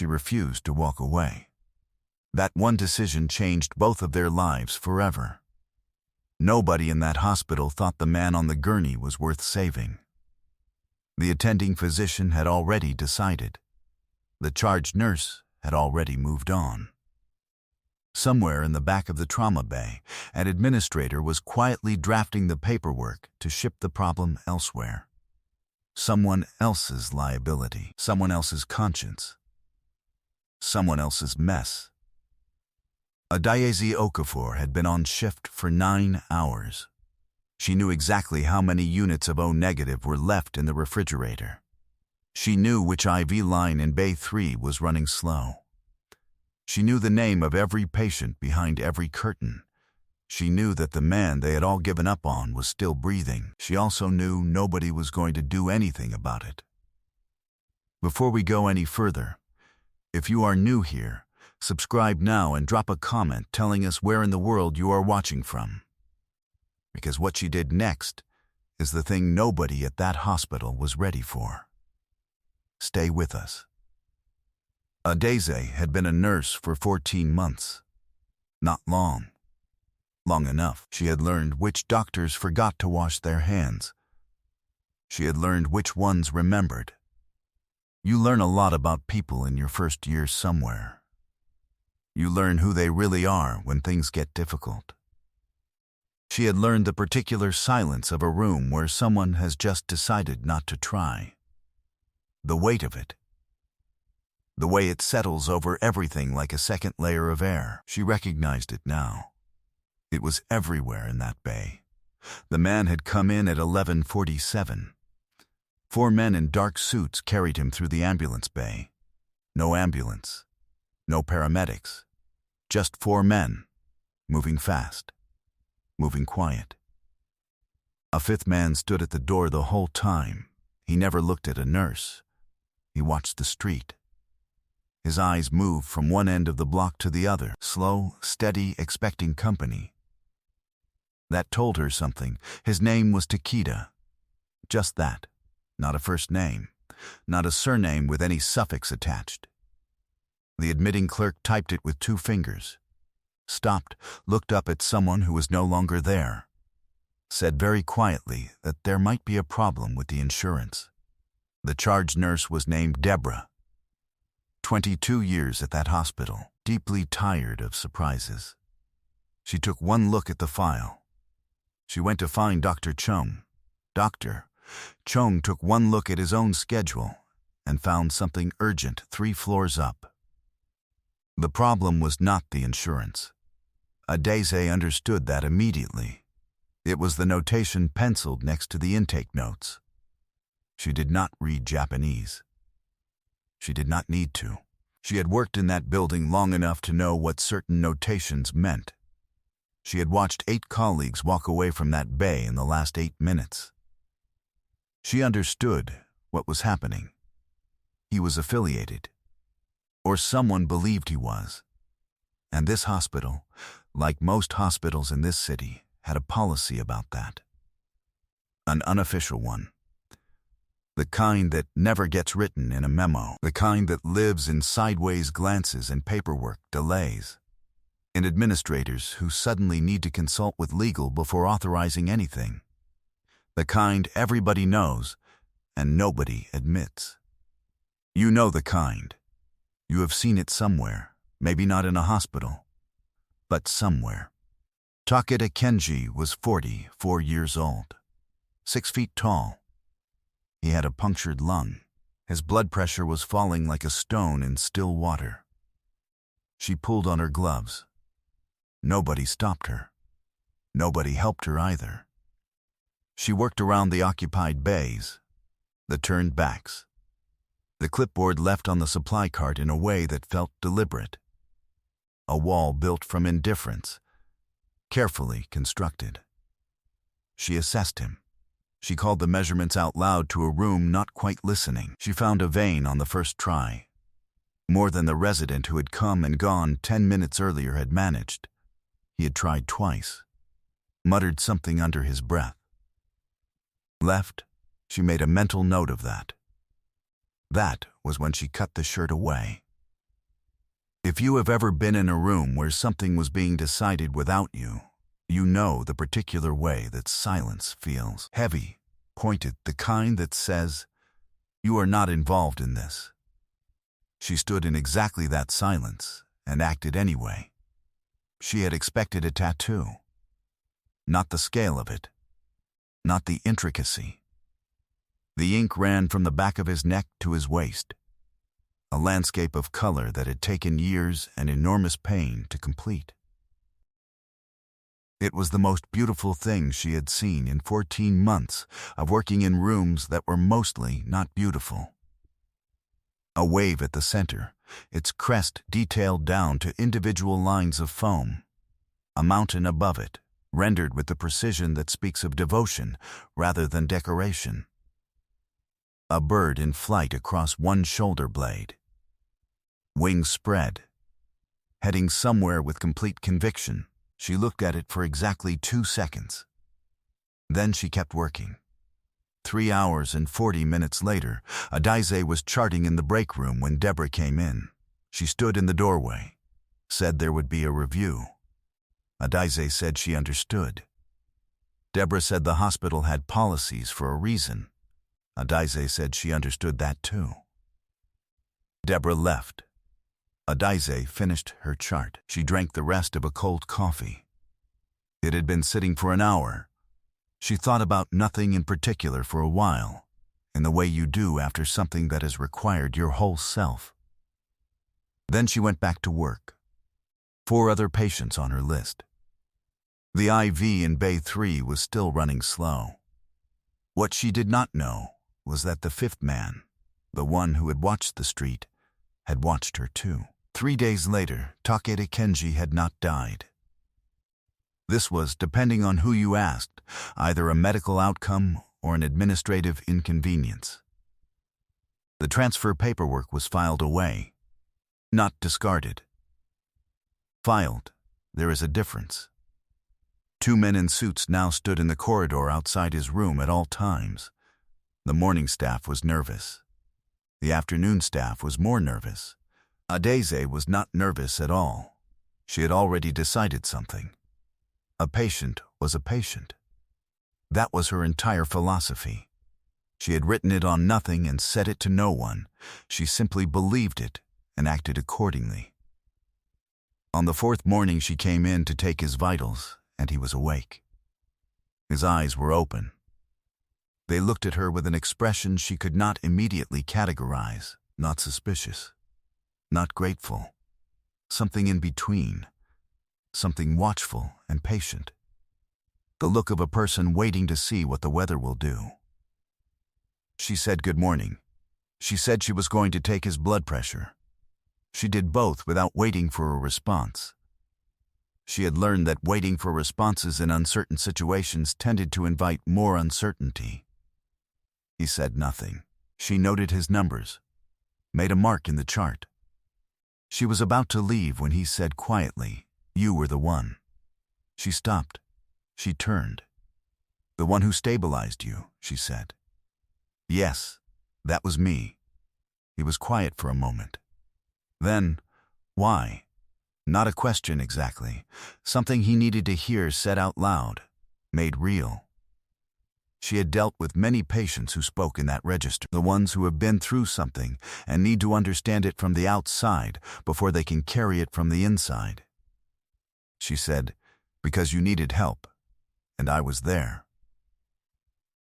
she refused to walk away. That one decision changed both of their lives forever. Nobody in that hospital thought the man on the gurney was worth saving. The attending physician had already decided. The charge nurse had already moved on. Somewhere in the back of the trauma bay, an administrator was quietly drafting the paperwork to ship the problem elsewhere. Someone else's liability, someone else's conscience, someone else's mess. Adaeze Okafor had been on shift for 9 hours. She knew exactly how many units of O-negative were left in the refrigerator. She knew which IV line in Bay 3 was running slow. She knew the name of every patient behind every curtain. She knew that the man they had all given up on was still breathing. She also knew nobody was going to do anything about it. Before we go any further, if you are new here, subscribe now and drop a comment telling us where in the world you are watching from. Because what she did next is the thing nobody at that hospital was ready for. Stay with us. Adaeze had been a nurse for 14 months. Not long. Long enough. She had learned which doctors forgot to wash their hands. She had learned which ones remembered. You learn a lot about people in your first year somewhere. You learn who they really are when things get difficult. She had learned the particular silence of a room where someone has just decided not to try. The weight of it. The way it settles over everything like a second layer of air. She recognized it now. It was everywhere in that bay. The man had come in at 11:47. 4 men in dark suits carried him through the ambulance bay. No ambulance. No paramedics. Just 4 men, moving fast, moving quiet. A 5th man stood at the door the whole time. He never looked at a nurse. He watched the street. His eyes moved from one end of the block to the other, slow, steady, expecting company. That told her something. His name was Takeda. Just that. Not a first name. Not a surname with any suffix attached. The admitting clerk typed it with 2 fingers. Stopped, looked up at someone who was no longer there. Said very quietly that there might be a problem with the insurance. The charge nurse was named Deborah. 22 years at that hospital, deeply tired of surprises. She took one look at the file. She went to find Dr. Chung. Doctor. Chung took one look at his own schedule and found something urgent 3 floors up. The problem was not the insurance. Adaeze understood that immediately. It was the notation penciled next to the intake notes. She did not read Japanese. She did not need to. She had worked in that building long enough to know what certain notations meant. She had watched 8 colleagues walk away from that bay in the last 8 minutes. She understood what was happening. He was affiliated. Or someone believed he was. And this hospital, like most hospitals in this city, had a policy about that. An unofficial one. The kind that never gets written in a memo. The kind that lives in sideways glances and paperwork delays. In administrators who suddenly need to consult with legal before authorizing anything. The kind everybody knows and nobody admits. You know the kind. You have seen it somewhere, maybe not in a hospital, but somewhere. Takeda Kenji was 44 years old, 6 feet tall. He had a punctured lung. His blood pressure was falling like a stone in still water. She pulled on her gloves. Nobody stopped her. Nobody helped her either. She worked around the occupied bays, the turned backs. The clipboard left on the supply cart in a way that felt deliberate. A wall built from indifference, carefully constructed. She assessed him. She called the measurements out loud to a room not quite listening. She found a vein on the first try. More than the resident who had come and gone 10 minutes earlier had managed. He had tried twice. Muttered something under his breath. Left, she made a mental note of that. That was when she cut the shirt away. If you have ever been in a room where something was being decided without you, you know the particular way that silence feels. Heavy, pointed, the kind that says, "You are not involved in this." She stood in exactly that silence and acted anyway. She had expected a tattoo. Not the scale of it. Not the intricacy. The ink ran from the back of his neck to his waist. A landscape of color that had taken years and enormous pain to complete. It was the most beautiful thing she had seen in 14 months of working in rooms that were mostly not beautiful. A wave at the center, its crest detailed down to individual lines of foam. A mountain above it, rendered with the precision that speaks of devotion rather than decoration. A bird in flight across one shoulder blade. Wings spread. Heading somewhere with complete conviction, she looked at it for exactly 2 seconds. Then she kept working. 3 hours and 40 minutes later, Adize was charting in the break room when Deborah came in. She stood in the doorway, said there would be a review. Adize said she understood. Deborah said the hospital had policies for a reason. Adize said she understood that too. Deborah left. Adize finished her chart. She drank the rest of a cold coffee. It had been sitting for an hour. She thought about nothing in particular for a while, in the way you do after something that has required your whole self. Then she went back to work. 4 other patients on her list. The IV in Bay 3 was still running slow. What she did not know was that the 5th man, the one who had watched the street, had watched her too. 3 days later, Takeda Kenji had not died. This was, depending on who you asked, either a medical outcome or an administrative inconvenience. The transfer paperwork was filed away, not discarded. Filed, there is a difference. 2 men in suits now stood in the corridor outside his room at all times. The morning staff was nervous. The afternoon staff was more nervous. Adize was not nervous at all. She had already decided something. A patient was a patient. That was her entire philosophy. She had written it on nothing and said it to no one. She simply believed it and acted accordingly. On the 4th morning she came in to take his vitals, and he was awake. His eyes were open. They looked at her with an expression she could not immediately categorize, not suspicious, not grateful, something in between, something watchful and patient. The look of a person waiting to see what the weather will do. She said good morning. She said she was going to take his blood pressure. She did both without waiting for a response. She had learned that waiting for responses in uncertain situations tended to invite more uncertainty. He said nothing. She noted his numbers, made a mark in the chart. She was about to leave when he said quietly, "You were the one." She stopped. She turned. "The one who stabilized you," she said. "Yes, that was me." He was quiet for a moment. Then, "Why?" Not a question exactly. Something he needed to hear said out loud, made real. She had dealt with many patients who spoke in that register, the ones who have been through something and need to understand it from the outside before they can carry it from the inside. She said, "Because you needed help, and I was there."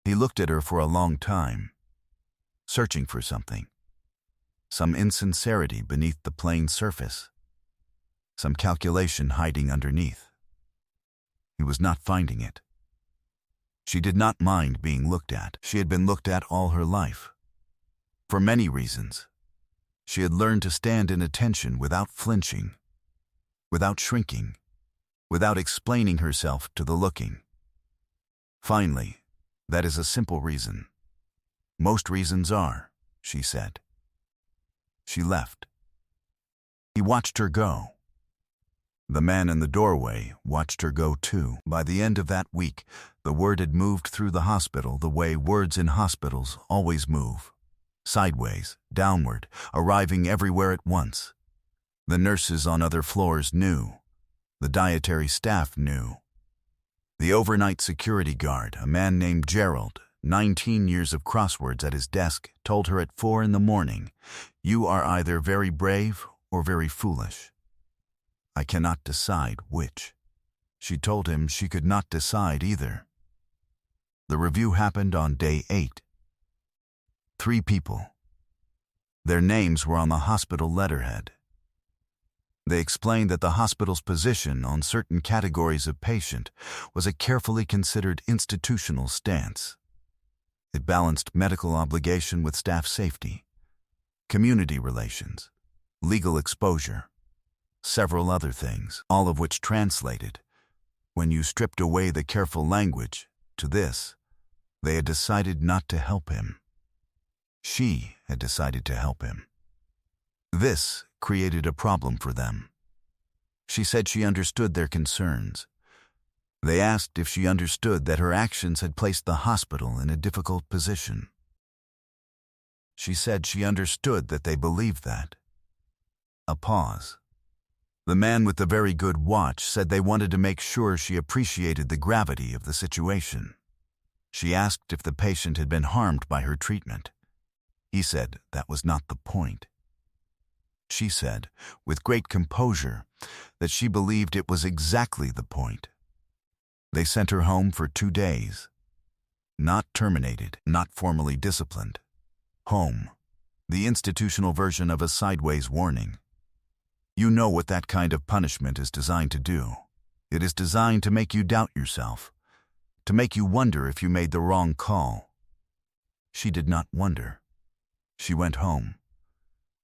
He looked at her for a long time, searching for something. Some insincerity beneath the plain surface. Some calculation hiding underneath. He was not finding it. She did not mind being looked at. She had been looked at all her life. For many reasons. She had learned to stand in attention without flinching, without shrinking, without explaining herself to the looking. Finally, that is a simple reason. Most reasons are, she said. She left. He watched her go. The man in the doorway watched her go too. By the end of that week, the word had moved through the hospital the way words in hospitals always move. Sideways, downward, arriving everywhere at once. The nurses on other floors knew. The dietary staff knew. The overnight security guard, a man named Gerald, 19 years of crosswords at his desk, told her at 4 in the morning, "You are either very brave or very foolish. I cannot decide which." She told him she could not decide either. The review happened on day 8. 3 people. Their names were on the hospital letterhead. They explained that the hospital's position on certain categories of patient was a carefully considered institutional stance. It balanced medical obligation with staff safety, community relations, legal exposure, several other things, all of which translated, when you stripped away the careful language, to this: they had decided not to help him. She had decided to help him. This created a problem for them. She said she understood their concerns. They asked if she understood that her actions had placed the hospital in a difficult position. She said she understood that they believed that. A pause. The man with the very good watch said they wanted to make sure she appreciated the gravity of the situation. She asked if the patient had been harmed by her treatment. He said that was not the point. She said, with great composure, that she believed it was exactly the point. They sent her home for 2 days. Not terminated, not formally disciplined. Home. The institutional version of a sideways warning. You know what that kind of punishment is designed to do. It is designed to make you doubt yourself, to make you wonder if you made the wrong call. She did not wonder. She went home.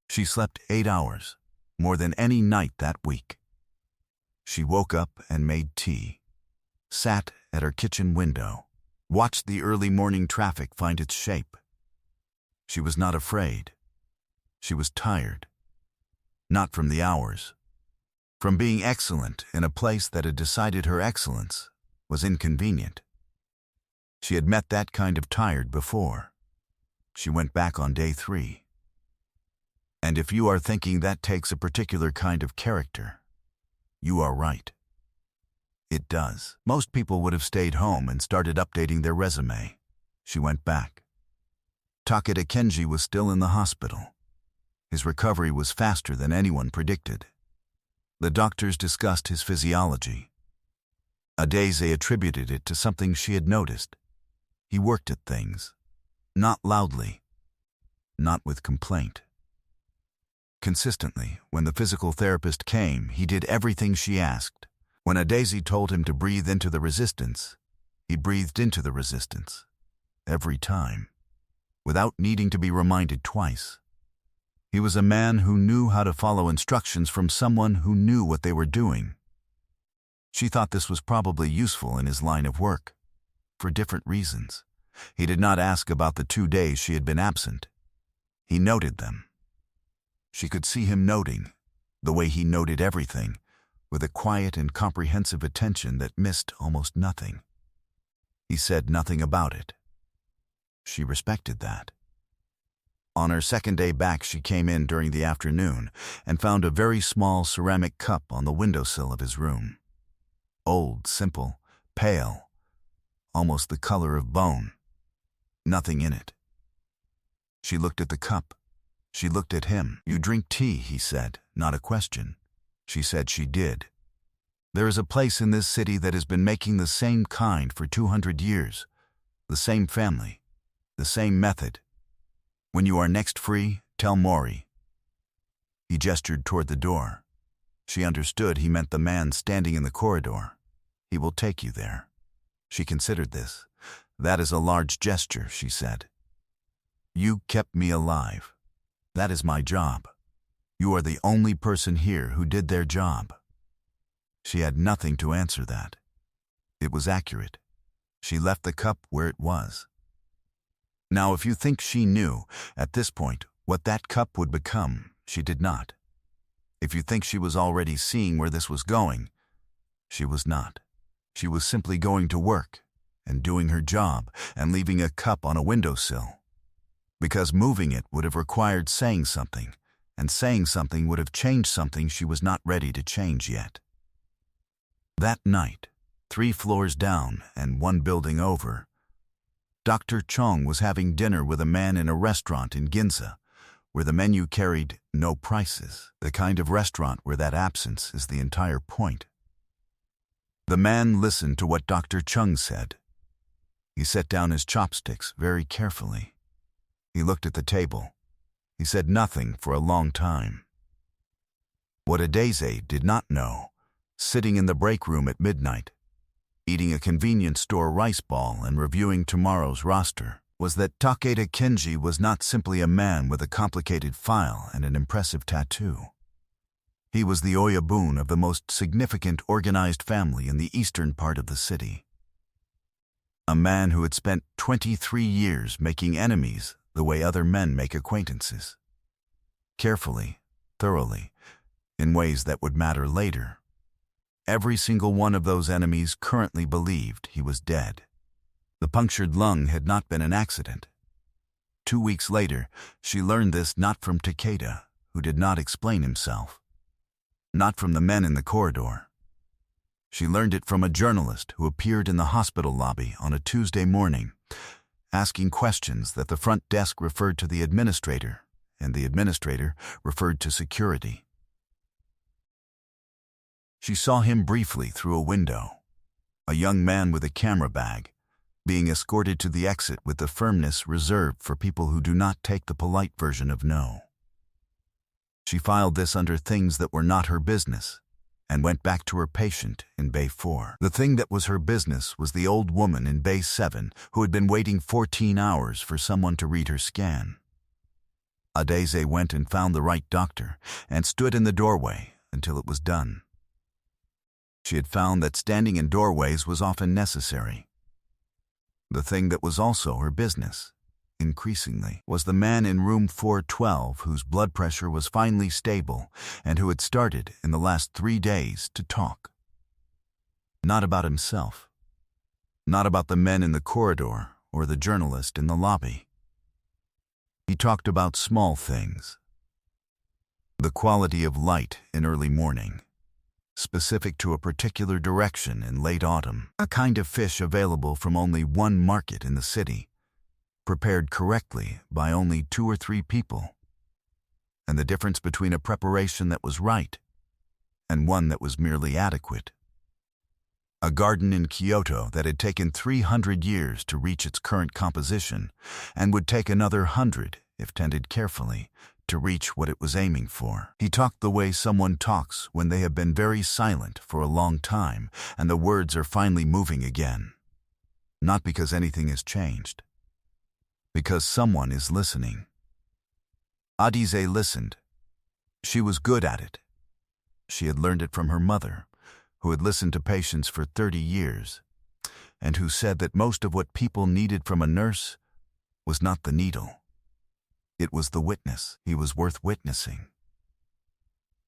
She slept 8 hours, more than any night that week. She woke up and made tea, sat at her kitchen window, watched the early morning traffic find its shape. She was not afraid. She was tired. Not from the hours. From being excellent in a place that had decided her excellence was inconvenient. She had met that kind of tired before. She went back on day 3. And if you are thinking that takes a particular kind of character, you are right. It does. Most people would have stayed home and started updating their resume. She went back. Takeda Kenji was still in the hospital. His recovery was faster than anyone predicted. The doctors discussed his physiology. Adeze attributed it to something she had noticed. He worked at things. Not loudly. Not with complaint. Consistently, when the physical therapist came, he did everything she asked. When Adeze told him to breathe into the resistance, he breathed into the resistance. Every time. Without needing to be reminded twice. He was a man who knew how to follow instructions from someone who knew what they were doing. She thought this was probably useful in his line of work. For different reasons. He did not ask about the 2 days she had been absent. He noted them. She could see him noting, the way he noted everything, with a quiet and comprehensive attention that missed almost nothing. He said nothing about it. She respected that. On her second day back, she came in during the afternoon and found a very small ceramic cup on the windowsill of his room. Old, simple, pale, almost the color of bone. Nothing in it. She looked at the cup. She looked at him. "You drink tea," he said, not a question. She said she did. "There is a place in this city that has been making the same kind for 200 years. The same family. The same method. When you are next free, tell Mori." He gestured toward the door. She understood he meant the man standing in the corridor. "He will take you there." She considered this. "That is a large gesture," she said. "You kept me alive. That is my job. You are the only person here who did their job." She had nothing to answer that. It was accurate. She left the cup where it was. Now, if you think she knew, at this point, what that cup would become, she did not. If you think she was already seeing where this was going, she was not. She was simply going to work and doing her job and leaving a cup on a windowsill. Because moving it would have required saying something, and saying something would have changed something she was not ready to change yet. That night, 3 floors down and 1 building over, Dr. Chong was having dinner with a man in a restaurant in Ginza, where the menu carried no prices, the kind of restaurant where that absence is the entire point. The man listened to what Dr. Chung said. He set down his chopsticks very carefully. He looked at the table. He said nothing for a long time. What Adeze did not know, sitting in the break room at midnight, eating a convenience store rice ball and reviewing tomorrow's roster, was that Takeda Kenji was not simply a man with a complicated file and an impressive tattoo. He was the Oyabun of the most significant organized family in the eastern part of the city. A man who had spent 23 years making enemies the way other men make acquaintances. Carefully, thoroughly, in ways that would matter later. Every single one of those enemies currently believed he was dead. The punctured lung had not been an accident. 2 weeks later, she learned this not from Takeda, who did not explain himself. Not from the men in the corridor. She learned it from a journalist who appeared in the hospital lobby on a Tuesday morning, asking questions that the front desk referred to the administrator, and the administrator referred to security. She saw him briefly through a window, a young man with a camera bag, being escorted to the exit with the firmness reserved for people who do not take the polite version of no. She filed this under things that were not her business, and went back to her patient in Bay 4. The thing that was her business was the old woman in Bay 7 who had been waiting 14 hours for someone to read her scan. Adeze went and found the right doctor and stood in the doorway until it was done. She had found that standing in doorways was often necessary. The thing that was also her business, increasingly, was the man in room 412 whose blood pressure was finally stable and who had started in the last 3 days to talk. Not about himself. Not about the men in the corridor or the journalist in the lobby. He talked about small things. The quality of light in early morning, specific to a particular direction in late autumn, a kind of fish available from only one market in the city, prepared correctly by only 2 or 3 people, and the difference between a preparation that was right and one that was merely adequate. A garden in Kyoto that had taken 300 years to reach its current composition and would take another 100, if tended carefully, to reach what it was aiming for. He talked the way someone talks when they have been very silent for a long time and the words are finally moving again. Not because anything has changed. Because someone is listening. Adeze listened. She was good at it. She had learned it from her mother, who had listened to patients for 30 years, and who said that most of what people needed from a nurse was not the needle. It was the witness. He was worth witnessing.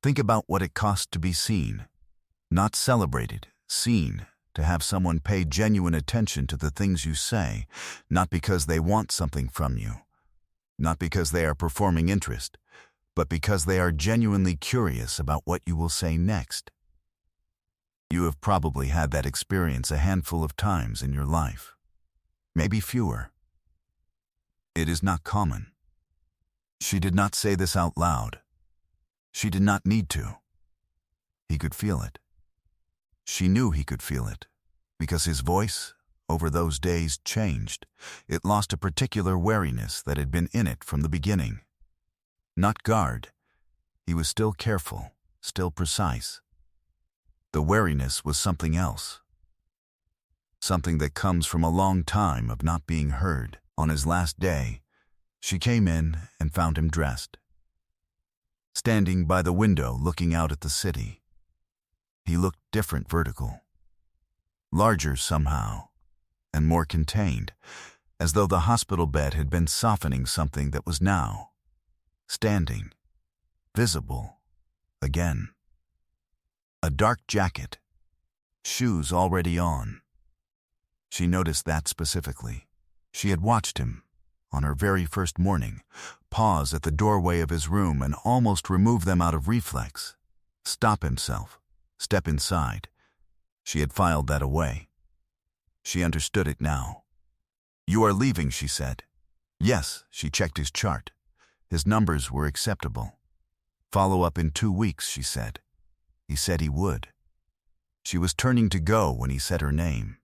Think about what it costs to be seen, not celebrated, seen, to have someone pay genuine attention to the things you say, not because they want something from you, not because they are performing interest, but because they are genuinely curious about what you will say next. You have probably had that experience a handful of times in your life, maybe fewer. It is not common. She did not say this out loud. She did not need to. He could feel it. She knew he could feel it, because his voice, over those days, changed. It lost a particular wariness that had been in it from the beginning. Not guard. He was still careful, still precise. The wariness was something else. Something that comes from a long time of not being heard. On his last day, she came in and found him dressed. Standing by the window looking out at the city. He looked different vertical. Larger somehow, and more contained, as though the hospital bed had been softening something that was now standing, visible, again. A dark jacket, shoes already on. She noticed that specifically. She had watched him, on her very first morning, pause at the doorway of his room and almost remove them out of reflex. Stop himself. Step inside. She had filed that away. She understood it now. "You are leaving," she said. Yes, she checked his chart. His numbers were acceptable. "Follow up in 2 weeks," she said. He said he would. She was turning to go when he said her name.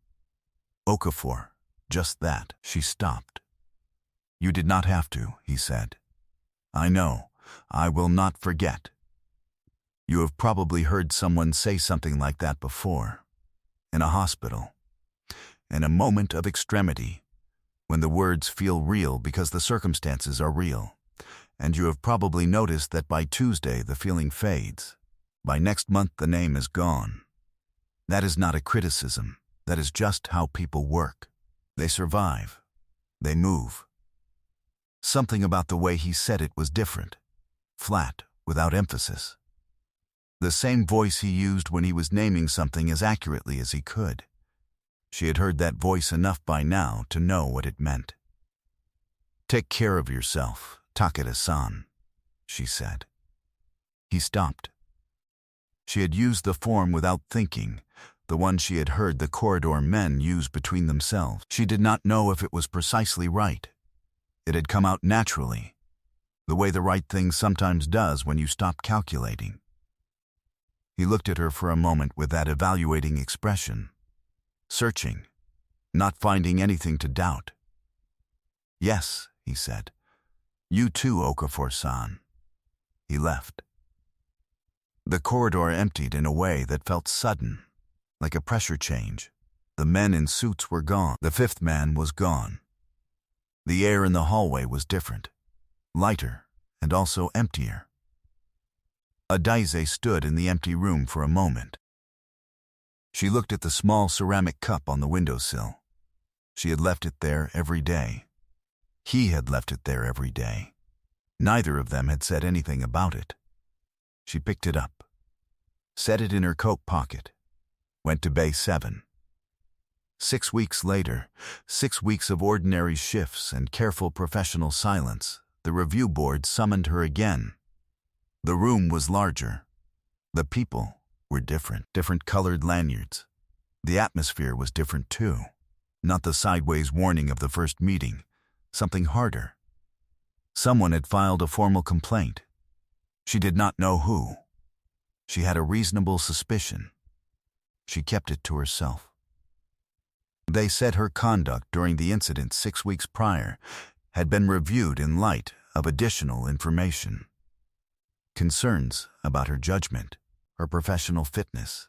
"Okafor, just that." She stopped. "You did not have to," he said. "I know. I will not forget." You have probably heard someone say something like that before. In a hospital. In a moment of extremity. When the words feel real because the circumstances are real. And you have probably noticed that by Tuesday the feeling fades. By next month the name is gone. That is not a criticism. That is just how people work. They survive. They move. Something about the way he said it was different. Flat, without emphasis. The same voice he used when he was naming something as accurately as he could. She had heard that voice enough by now to know what it meant. "Take care of yourself, Takeda-san," she said. He stopped. She had used the form without thinking, the one she had heard the corridor men use between themselves. She did not know if it was precisely right. It had come out naturally, the way the right thing sometimes does when you stop calculating. He looked at her for a moment with that evaluating expression, searching, not finding anything to doubt. "Yes," he said. "You too, Okafor-san." He left. The corridor emptied in a way that felt sudden, like a pressure change. The men in suits were gone. The fifth man was gone. The air in the hallway was different, lighter, and also emptier. Adaize stood in the empty room for a moment. She looked at the small ceramic cup on the windowsill. She had left it there every day. He had left it there every day. Neither of them had said anything about it. She picked it up, set it in her coat pocket, went to Bay 7. 6 weeks later, 6 weeks of ordinary shifts and careful professional silence, the review board summoned her again. The room was larger. The people were different colored lanyards. The atmosphere was different too. Not the sideways warning of the first meeting, something harder. Someone had filed a formal complaint. She did not know who. She had a reasonable suspicion. She kept it to herself. They said her conduct during the incident 6 weeks prior had been reviewed in light of additional information. Concerns about her judgment, her professional fitness,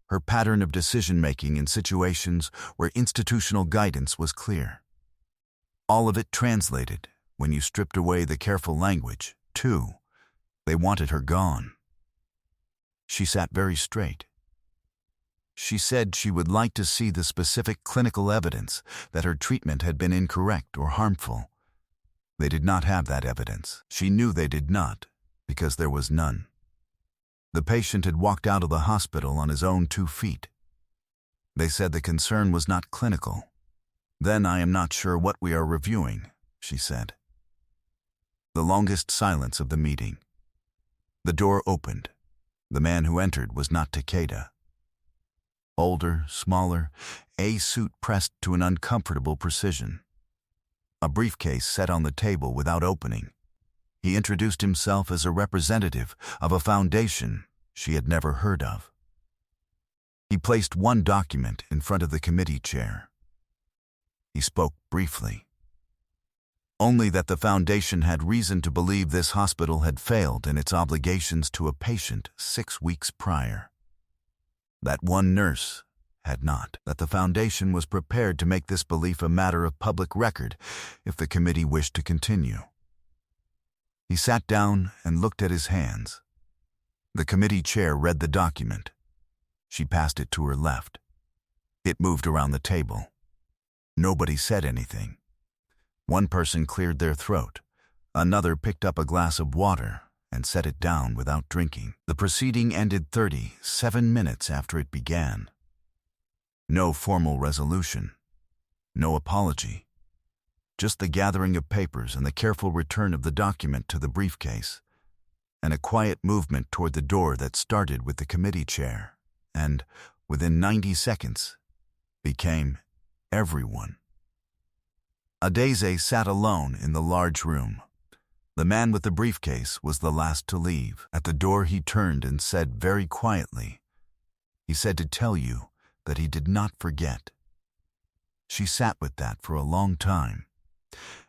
her pattern of decision-making in situations where institutional guidance was clear. All of it translated when you stripped away the careful language, too. They wanted her gone. She sat very straight. She said she would like to see the specific clinical evidence that her treatment had been incorrect or harmful. They did not have that evidence. She knew they did not, because there was none. The patient had walked out of the hospital on his own 2 feet. They said the concern was not clinical. "Then I am not sure what we are reviewing," she said. The longest silence of the meeting. The door opened. The man who entered was not Takeda. Older, smaller, a suit pressed to an uncomfortable precision. A briefcase set on the table without opening. He introduced himself as a representative of a foundation she had never heard of. He placed one document in front of the committee chair. He spoke briefly. Only that the foundation had reason to believe this hospital had failed in its obligations to a patient 6 weeks prior. That one nurse had not. That the foundation was prepared to make this belief a matter of public record if the committee wished to continue. He sat down and looked at his hands. The committee chair read the document. She passed it to her left. It moved around the table. Nobody said anything. One person cleared their throat. Another picked up a glass of water and set it down without drinking. The proceeding ended 37 minutes after it began. No formal resolution. No apology. just the gathering of papers and the careful return of the document to the briefcase, and a quiet movement toward the door that started with the committee chair and, within 90 seconds, became everyone. Adeze sat alone in the large room. The man with the briefcase was the last to leave. At the door he turned and said very quietly, "He said to tell you that he did not forget." She sat with that for a long time.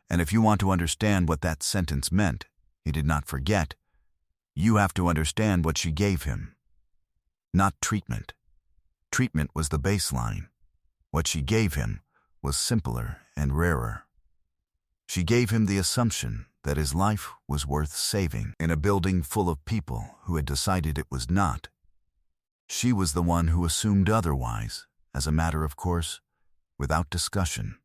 And if you want to understand what that sentence meant, he did not forget, you have to understand what she gave him. Not treatment. Treatment was the baseline. What she gave him was simpler and rarer. She gave him the assumption that his life was worth saving in a building full of people who had decided it was not. She was the one who assumed otherwise, as a matter of course, without discussion.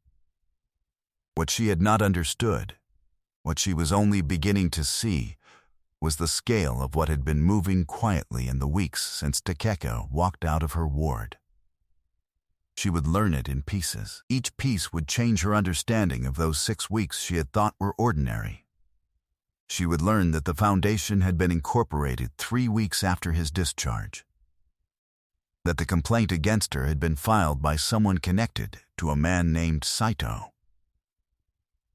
What she had not understood, what she was only beginning to see, was the scale of what had been moving quietly in the weeks since Takeko walked out of her ward. She would learn it in pieces. Each piece would change her understanding of those 6 weeks she had thought were ordinary. She would learn that the foundation had been incorporated 3 weeks after his discharge. That the complaint against her had been filed by someone connected to a man named Saito.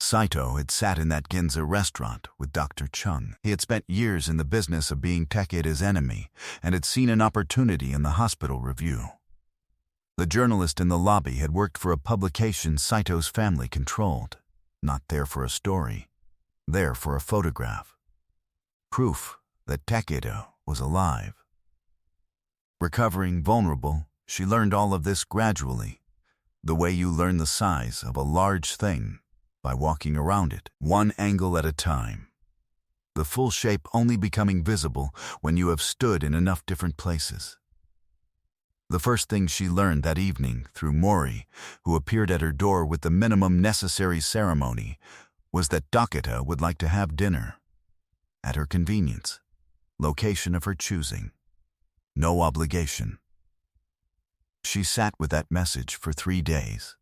Saito had sat in that Ginza restaurant with Dr. Chung. He had spent years in the business of being Takeda's enemy and had seen an opportunity in the hospital review. The journalist in the lobby had worked for a publication Saito's family controlled, not there for a story, there for a photograph. Proof that Takeda was alive. Recovering vulnerable, she learned all of this gradually, the way you learn the size of a large thing by walking around it, one angle at a time. The full shape only becoming visible when you have stood in enough different places. The first thing she learned that evening through Mori, who appeared at her door with the minimum necessary ceremony, was that Takeda would like to have dinner. At her convenience. Location of her choosing. No obligation. She sat with that message for 3 days.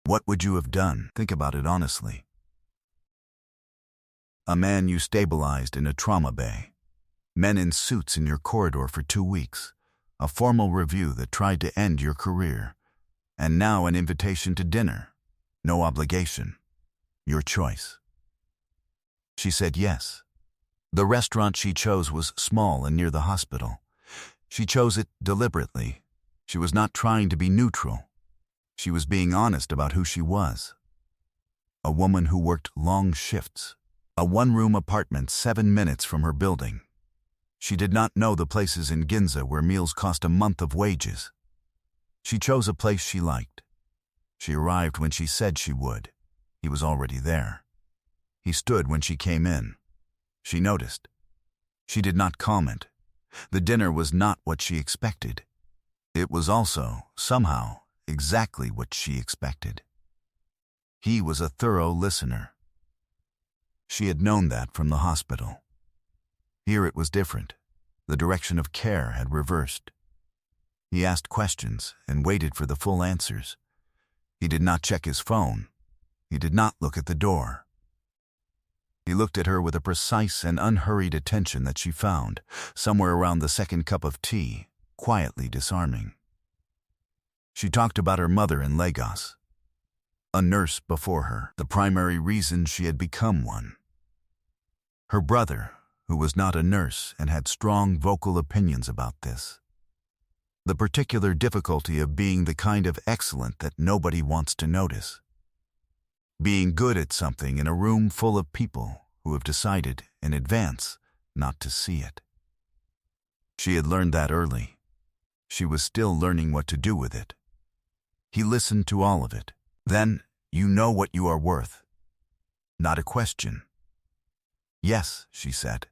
What would you have done? Think about it honestly. A man you stabilized in a trauma bay. Men in suits in your corridor for 2 weeks. A formal review that tried to end your career. And now an invitation to dinner. No obligation. Your choice. She said yes. The restaurant she chose was small and near the hospital. She chose it deliberately. She was not trying to be neutral. She was being honest about who she was. A woman who worked long shifts. A one-room apartment 7 minutes from her building. She did not know the places in Ginza where meals cost a month of wages. She chose a place she liked. She arrived when she said she would. He was already there. He stood when she came in. She noticed. She did not comment. The dinner was not what she expected. It was also, somehow, exactly what she expected. He was a thorough listener. She had known that from the hospital. Here it was different. The direction of care had reversed. He asked questions and waited for the full answers. He did not check his phone. He did not look at the door. He looked at her with a precise and unhurried attention that she found, somewhere around the second cup of tea, quietly disarming. She talked about her mother in Lagos. A nurse before her, the primary reason she had become one. Her brother, who was not a nurse and had strong vocal opinions about this. The particular difficulty of being the kind of excellent that nobody wants to notice. Being good at something in a room full of people who have decided in advance not to see it. She had learned that early. She was still learning what to do with it. He listened to all of it. Then, you know what you are worth. Not a question. Yes, she said.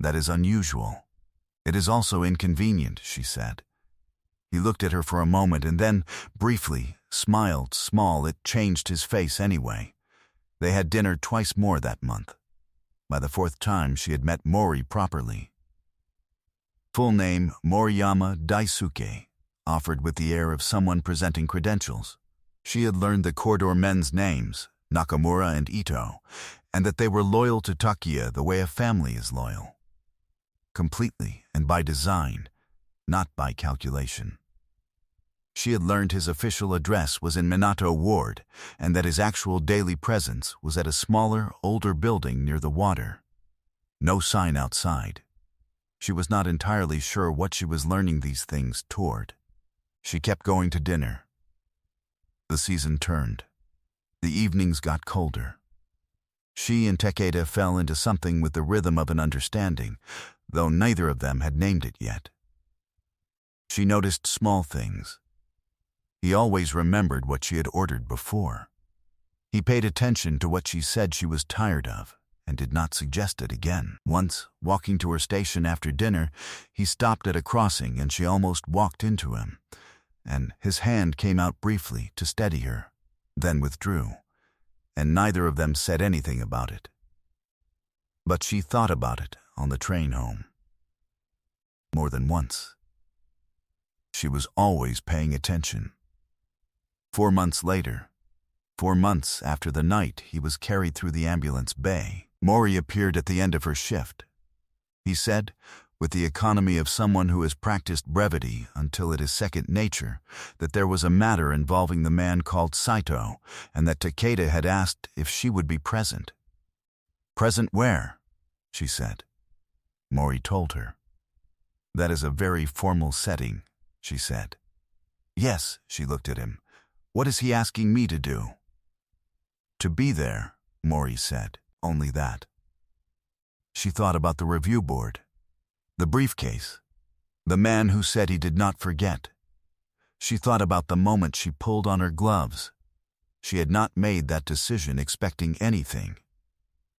That is unusual. It is also inconvenient, she said. He looked at her for a moment and then, briefly, smiled small. It changed his face anyway. They had dinner twice more that month. By the 4th time, she had met Mori properly. Full name, Moriyama Daisuke, offered with the air of someone presenting credentials. She had learned the corridor men's names, Nakamura and Ito, and that they were loyal to Takia the way a family is loyal. Completely and by design, not by calculation. She had learned his official address was in Minato Ward, and that his actual daily presence was at a smaller, older building near the water. No sign outside. She was not entirely sure what she was learning these things toward. She kept going to dinner. The season turned. The evenings got colder. She and Takeda fell into something with the rhythm of an understanding, though neither of them had named it yet. She noticed small things. He always remembered what she had ordered before. He paid attention to what she said she was tired of, and did not suggest it again. Once, walking to her station after dinner, he stopped at a crossing and she almost walked into him, and his hand came out briefly to steady her, then withdrew, and neither of them said anything about it. But she thought about it on the train home. More than once. She was always paying attention. 4 months later, 4 months after the night he was carried through the ambulance bay, Mori appeared at the end of her shift. He said, with the economy of someone who has practiced brevity until it is second nature, that there was a matter involving the man called Saito, and that Takeda had asked if she would be present. "Present where?" she said. Mori told her. "That is a very formal setting," she said. "Yes," she looked at him. "What is he asking me to do?" "To be there," Mori said. "Only that." She thought about the review board, the briefcase, the man who said he did not forget. She thought about the moment she pulled on her gloves. She had not made that decision expecting anything.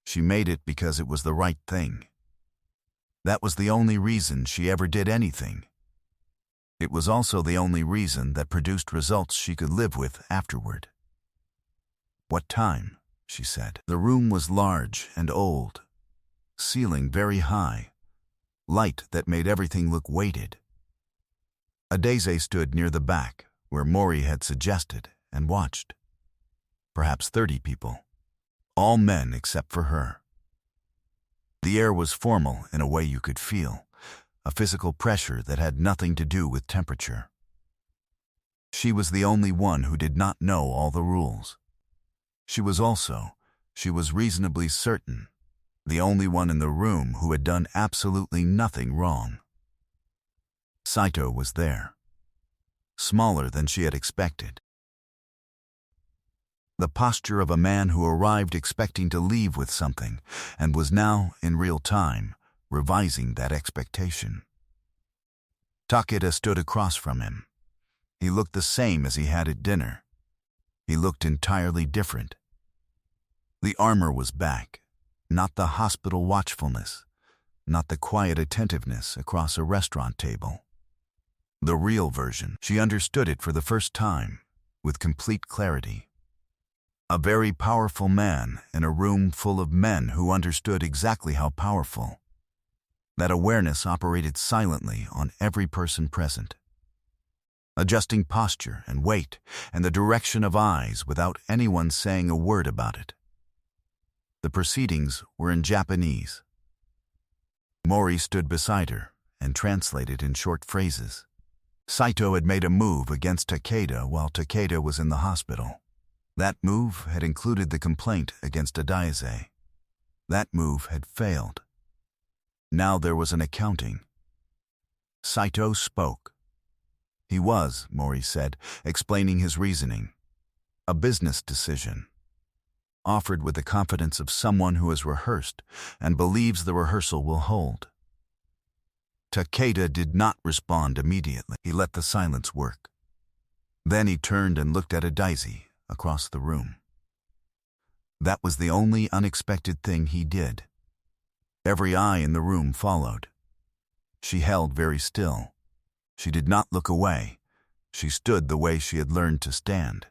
She made it because it was the right thing. That was the only reason she ever did anything. It was also the only reason that produced results she could live with afterward. "What time?" she said. The room was large and old, ceiling very high, light that made everything look weighted. A daisy stood near the back, where Mori had suggested, and watched. Perhaps 30 people, all men except for her. The air was formal in a way you could feel, a physical pressure that had nothing to do with temperature. She was the only one who did not know all the rules. She was reasonably certain, the only one in the room who had done absolutely nothing wrong. Saito was there, smaller than she had expected. The posture of a man who arrived expecting to leave with something, and was now, in real time, revising that expectation. Takeda stood across from him. He looked the same as he had at dinner. He looked entirely different. The armor was back, not the hospital watchfulness, not the quiet attentiveness across a restaurant table. The real version. She understood it for the first time, with complete clarity. A very powerful man in a room full of men who understood exactly how powerful. That awareness operated silently on every person present, adjusting posture and weight and the direction of eyes without anyone saying a word about it. The proceedings were in Japanese. Mori stood beside her and translated in short phrases. Saito had made a move against Takeda while Takeda was in the hospital. That move had included the complaint against Adaise. That move had failed. Now there was an accounting. Saito spoke. He was, Mori said, explaining his reasoning. A business decision. Offered with the confidence of someone who has rehearsed and believes the rehearsal will hold. Takeda did not respond immediately. He let the silence work. Then he turned and looked at Adaise across the room. That was the only unexpected thing he did. Every eye in the room followed. She held very still. She did not look away. She stood the way she had learned to stand.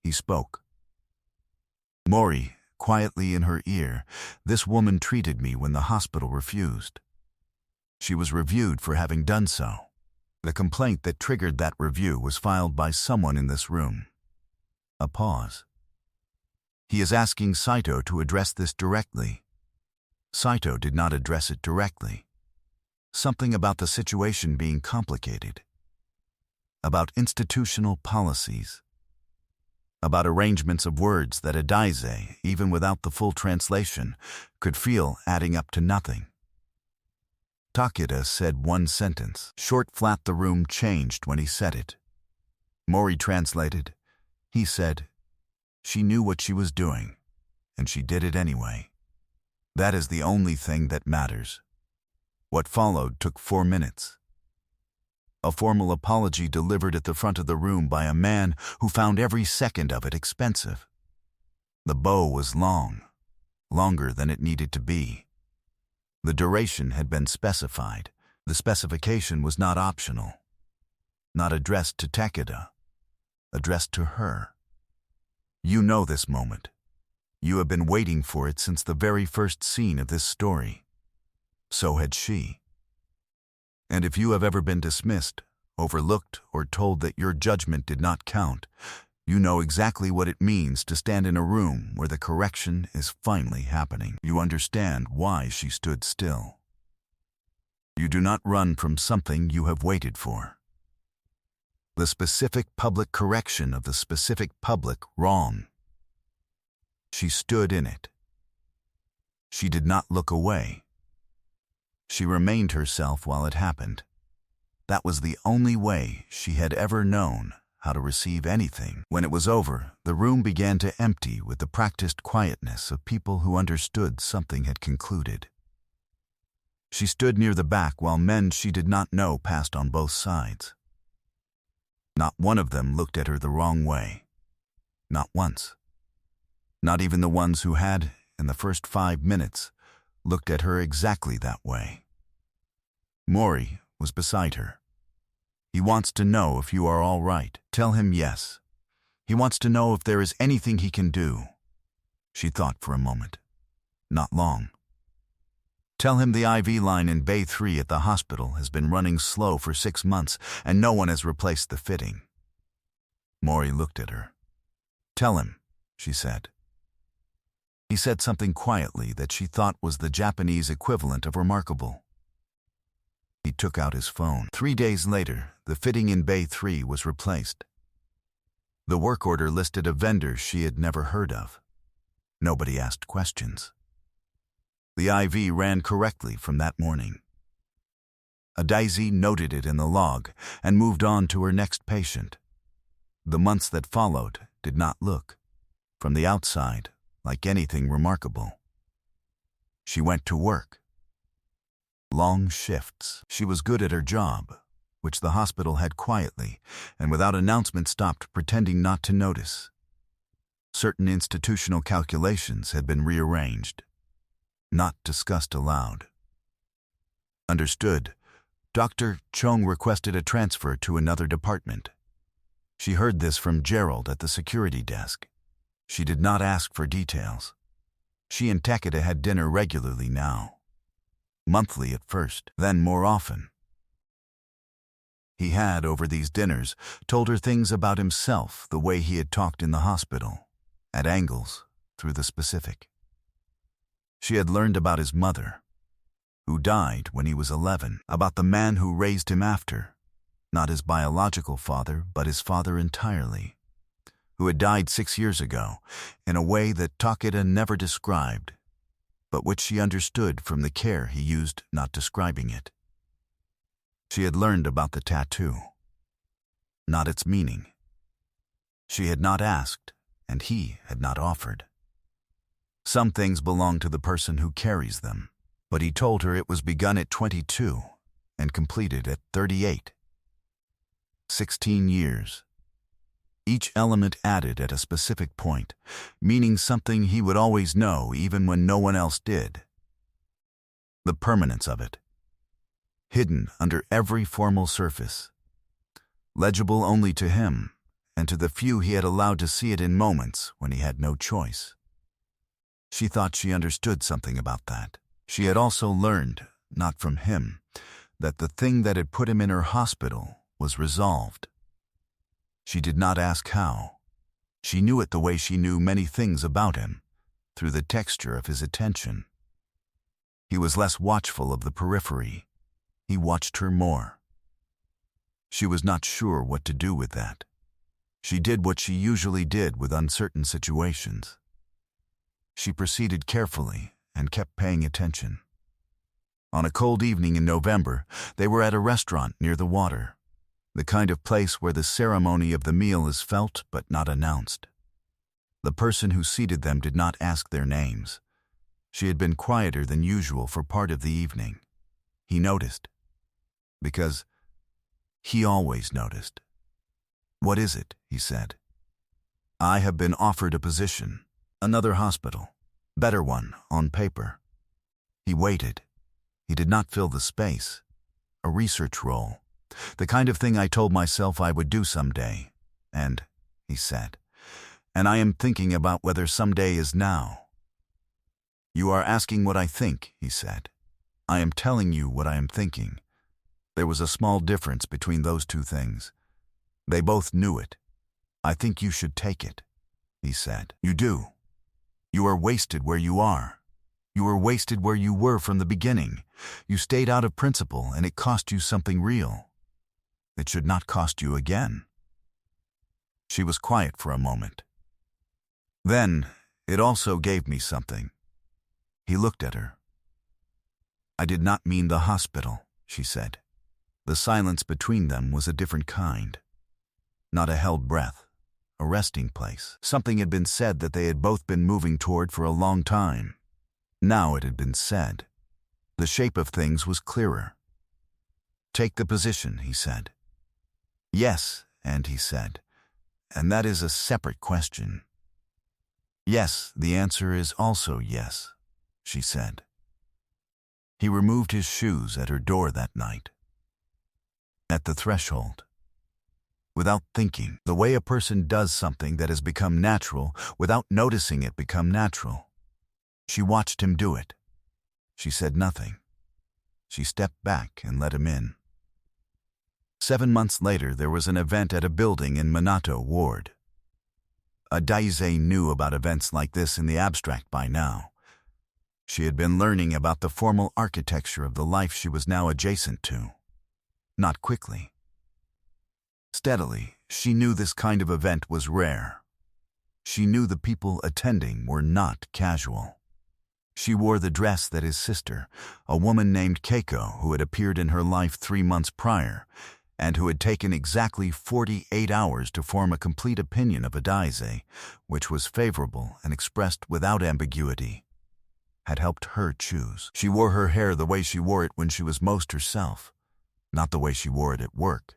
He spoke. "Mori, quietly in her ear, this woman treated me when the hospital refused. She was reviewed for having done so. The complaint that triggered that review was filed by someone in this room." A pause. He is asking Saito to address this directly. Saito did not address it directly. Something about the situation being complicated. About institutional policies. About arrangements of words that Adaise, even without the full translation, could feel adding up to nothing. Takeda said one sentence. Short, flat, the room changed when he said it. Mori translated. He said, "She knew what she was doing, and she did it anyway. That is the only thing that matters." What followed took 4 minutes. A formal apology delivered at the front of the room by a man who found every second of it expensive. The bow was long, longer than it needed to be. The duration had been specified. The specification was not optional. Not addressed to Takeda, addressed to her. You know this moment. You have been waiting for it since the very first scene of this story. So had she. And if you have ever been dismissed, overlooked, or told that your judgment did not count, you know exactly what it means to stand in a room where the correction is finally happening. You understand why she stood still. You do not run from something you have waited for. The specific public correction of the specific public wrong. She stood in it. She did not look away. She remained herself while it happened. That was the only way she had ever known how to receive anything. When it was over, the room began to empty with the practiced quietness of people who understood something had concluded. She stood near the back while men she did not know passed on both sides. Not one of them looked at her the wrong way. Not once. Not even the ones who had, in the first 5 minutes, looked at her exactly that way. Mori was beside her. He wants to know if you are all right. Tell him yes. He wants to know if there is anything he can do. She thought for a moment. Not long. Tell him the IV line in Bay 3 at the hospital has been running slow for 6 months and no one has replaced the fitting. Mori looked at her. Tell him, she said. He said something quietly that she thought was the Japanese equivalent of remarkable. He took out his phone. 3 days later, the fitting in Bay 3 was replaced. The work order listed a vendor she had never heard of. Nobody asked questions. The IV ran correctly from that morning. Adaise noted it in the log and moved on to her next patient. The months that followed did not look, from the outside, like anything remarkable. She went to work. Long shifts. She was good at her job, which the hospital had quietly and without announcement stopped pretending not to notice. Certain institutional calculations had been rearranged, not discussed aloud. Understood, Dr. Chung requested a transfer to another department. She heard this from Gerald at the security desk. She did not ask for details. She and Takeda had dinner regularly now. Monthly at first, then more often. He had, over these dinners, told her things about himself the way he had talked in the hospital, at angles, through the specific. She had learned about his mother, who died when he was 11, about the man who raised him after, not his biological father, but his father entirely, who had died 6 years ago, in a way that Takeda never described, but which she understood from the care he used not describing it. She had learned about the tattoo, not its meaning. She had not asked, and he had not offered. Some things belong to the person who carries them, but he told her it was begun at 22 and completed at 38. 16 years. Each element added at a specific point, meaning something he would always know even when no one else did. The permanence of it. Hidden under every formal surface. Legible only to him, and to the few he had allowed to see it in moments when he had no choice. She thought she understood something about that. She had also learned, not from him, that the thing that had put him in her hospital was resolved. She did not ask how. She knew it the way she knew many things about him, through the texture of his attention. He was less watchful of the periphery. He watched her more. She was not sure what to do with that. She did what she usually did with uncertain situations. She proceeded carefully and kept paying attention. On a cold evening in November, they were at a restaurant near the water, the kind of place where the ceremony of the meal is felt but not announced. The person who seated them did not ask their names. She had been quieter than usual for part of the evening. He noticed. Because he always noticed. "What is it?" he said. "I have been offered a position, another hospital, better one, on paper." He waited. He did not fill the space. A research role. The kind of thing I told myself I would do someday. And, he said, and I am thinking about whether someday is now. "You are asking what I think," he said. "I am telling you what I am thinking." There was a small difference between those two things. They both knew it. "I think you should take it," he said. "You do. You are wasted where you are. You were wasted where you were from the beginning. You stayed out of principle, and it cost you something real. It should not cost you again." She was quiet for a moment. "Then, it also gave me something." He looked at her. "I did not mean the hospital," she said. The silence between them was a different kind. Not a held breath, a resting place. Something had been said that they had both been moving toward for a long time. Now it had been said. The shape of things was clearer. "Take the position," he said. "Yes," and he said, "and that is a separate question." "Yes, the answer is also yes," she said. He removed his shoes at her door that night. At the threshold. Without thinking, the way a person does something that has become natural without noticing it become natural. She watched him do it. She said nothing. She stepped back and let him in. 7 months later, there was an event at a building in Minato Ward. Daisy knew about events like this in the abstract by now. She had been learning about the formal architecture of the life she was now adjacent to. Not quickly. Steadily, she knew this kind of event was rare. She knew the people attending were not casual. She wore the dress that his sister, a woman named Keiko who had appeared in her life 3 months prior, and who had taken exactly 48 hours to form a complete opinion of Daisy, which was favorable and expressed without ambiguity, had helped her choose. She wore her hair the way she wore it when she was most herself, not the way she wore it at work.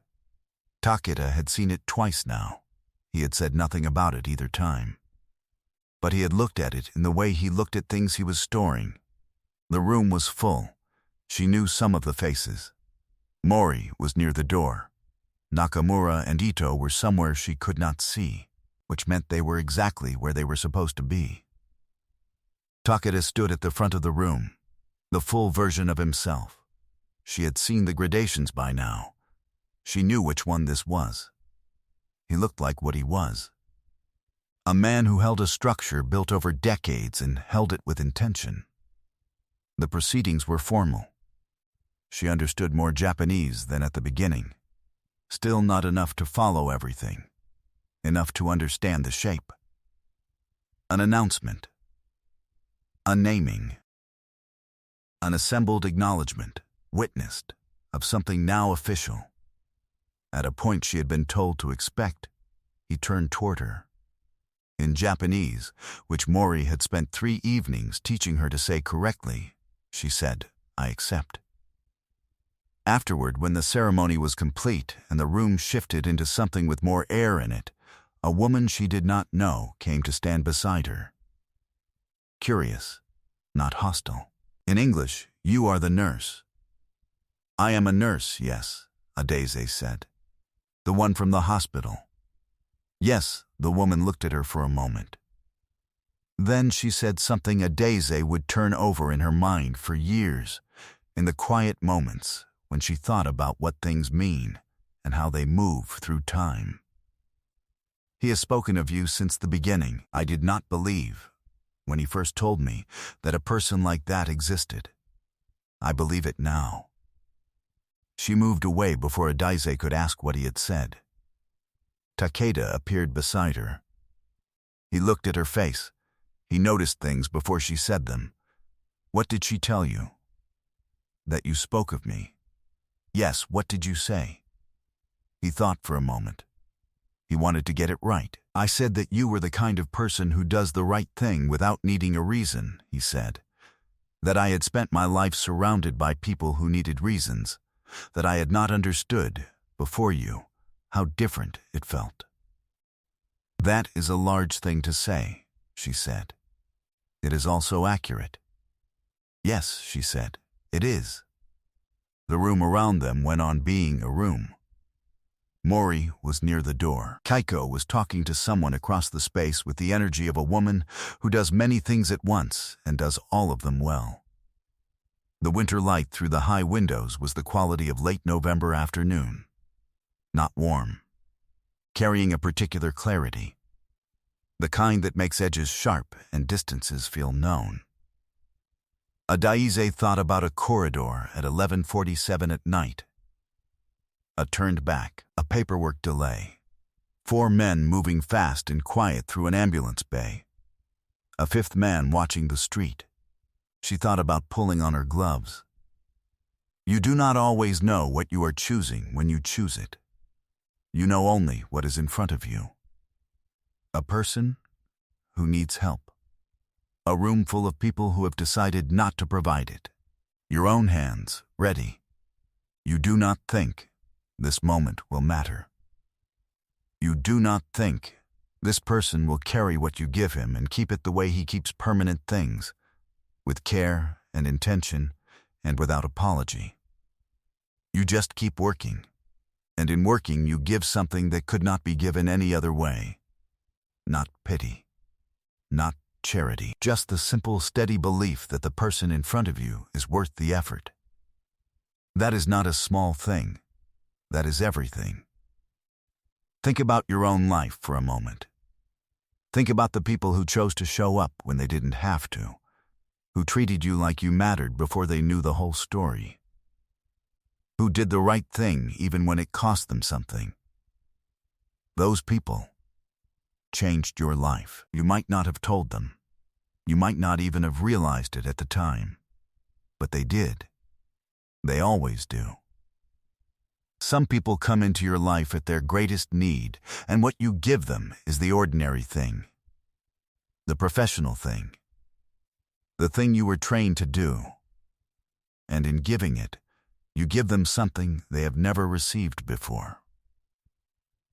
Takeda had seen it twice now. He had said nothing about it either time. But he had looked at it in the way he looked at things he was storing. The room was full. She knew some of the faces. Mori was near the door. Nakamura and Ito were somewhere she could not see, which meant they were exactly where they were supposed to be. Takeda stood at the front of the room, the full version of himself. She had seen the gradations by now. She knew which one this was. He looked like what he was. A man who held a structure built over decades and held it with intention. The proceedings were formal. She understood more Japanese than at the beginning. Still not enough to follow everything. Enough to understand the shape. An announcement. A naming. An assembled acknowledgement, witnessed, of something now official. At a point she had been told to expect, he turned toward her. In Japanese, which Mori had spent 3 evenings teaching her to say correctly, she said, "I accept." Afterward, when the ceremony was complete and the room shifted into something with more air in it, a woman she did not know came to stand beside her. Curious, not hostile. In English, "You are the nurse." "I am a nurse, yes," Daisy said. "The one from the hospital." "Yes," the woman looked at her for a moment. Then she said something Daisy would turn over in her mind for years, in the quiet moments when she thought about what things mean and how they move through time. He has spoken of you since the beginning. I did not believe, when he first told me, that a person like that existed. I believe it now." She moved away before Adaise could ask what he had said. Takeda appeared beside her. He looked at her face. He noticed things before she said them. "What did she tell you?" "That you spoke of me." "Yes, what did you say?" He thought for a moment. He wanted to get it right. "I said that you were the kind of person who does the right thing without needing a reason," he said. "That I had spent my life surrounded by people who needed reasons. That I had not understood, before you, how different it felt." "That is a large thing to say," she said. "It is also accurate." "Yes," she said, "it is." The room around them went on being a room. Mori was near the door. Kaiko was talking to someone across the space with the energy of a woman who does many things at once and does all of them well. The winter light through the high windows was the quality of late November afternoon. Not warm. Carrying a particular clarity. The kind that makes edges sharp and distances feel known. Adaise thought about a corridor at 11:47 at night. A turned back, a paperwork delay. 4 men moving fast and quiet through an ambulance bay. A 5th man watching the street. She thought about pulling on her gloves. You do not always know what you are choosing when you choose it. You know only what is in front of you. A person who needs help. A room full of people who have decided not to provide it. Your own hands, ready. You do not think this moment will matter. You do not think this person will carry what you give him and keep it the way he keeps permanent things, with care and intention and without apology. You just keep working, and in working you give something that could not be given any other way. Not pity, not charity, just the simple, steady belief that the person in front of you is worth the effort. That is not a small thing. That is everything. Think about your own life for a moment. Think about the people who chose to show up when they didn't have to, who treated you like you mattered before they knew the whole story, who did the right thing even when it cost them something. Those people changed your life. You might not have told them. You might not even have realized it at the time. But they did. They always do. Some people come into your life at their greatest need, and what you give them is the ordinary thing, the professional thing, the thing you were trained to do. And in giving it, you give them something they have never received before.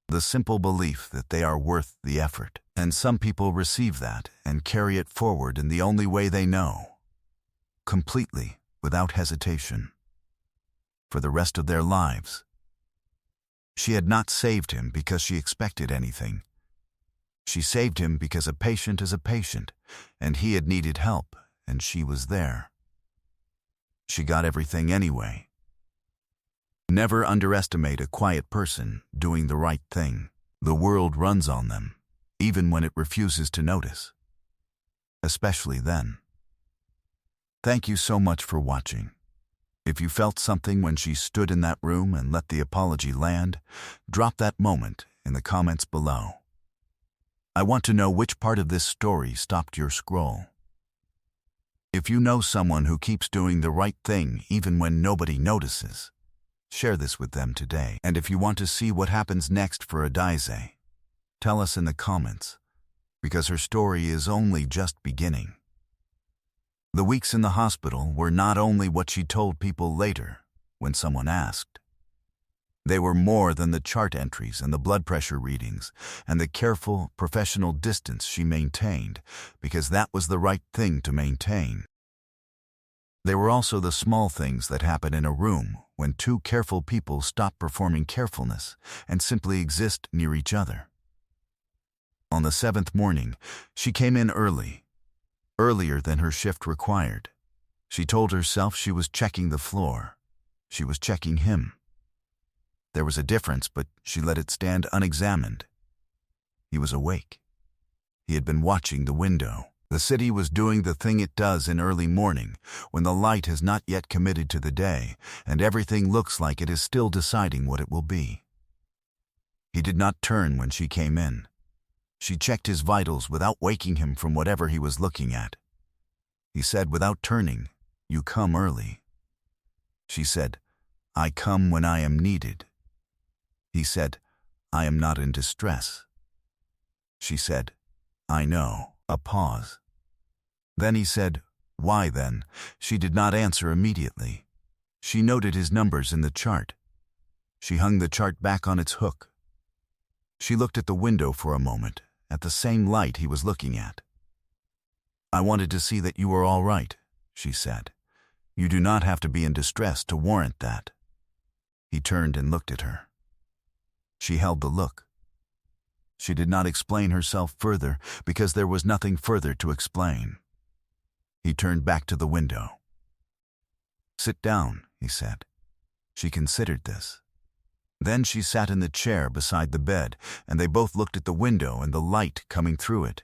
The simple belief that they are worth the effort. And some people receive that and carry it forward in the only way they know, completely, without hesitation, for the rest of their lives. She had not saved him because she expected anything. She saved him because a patient is a patient, and he had needed help, and she was there. She got everything anyway. Never underestimate a quiet person doing the right thing. The world runs on them, even when it refuses to notice. Especially then. Thank you so much for watching. If you felt something when she stood in that room and let the apology land, drop that moment in the comments below. I want to know which part of this story stopped your scroll. If you know someone who keeps doing the right thing even when nobody notices, share this with them today. And if you want to see what happens next for Adaise, tell us in the comments, because her story is only just beginning. The weeks in the hospital were not only what she told people later, when someone asked. They were more than the chart entries and the blood pressure readings and the careful, professional distance she maintained, because that was the right thing to maintain. They were also the small things that happen in a room when 2 careful people stop performing carefulness and simply exist near each other. On the 7th morning, she came in early. Earlier than her shift required. She told herself she was checking the floor. She was checking him. There was a difference, but she let it stand unexamined. He was awake. He had been watching the window. The city was doing the thing it does in early morning, when the light has not yet committed to the day, and everything looks like it is still deciding what it will be. He did not turn when she came in. She checked his vitals without waking him from whatever he was looking at. He said without turning, "You come early." She said, "I come when I am needed." He said, "I am not in distress." She said, "I know." A pause. Then he said, "Why then?" She did not answer immediately. She noted his numbers in the chart. She hung the chart back on its hook. She looked at the window for a moment, at the same light he was looking at. "I wanted to see that you were all right," she said. "You do not have to be in distress to warrant that." He turned and looked at her. She held the look. She did not explain herself further because there was nothing further to explain. He turned back to the window. "Sit down," he said. She considered this. Then she sat in the chair beside the bed, and they both looked at the window and the light coming through it.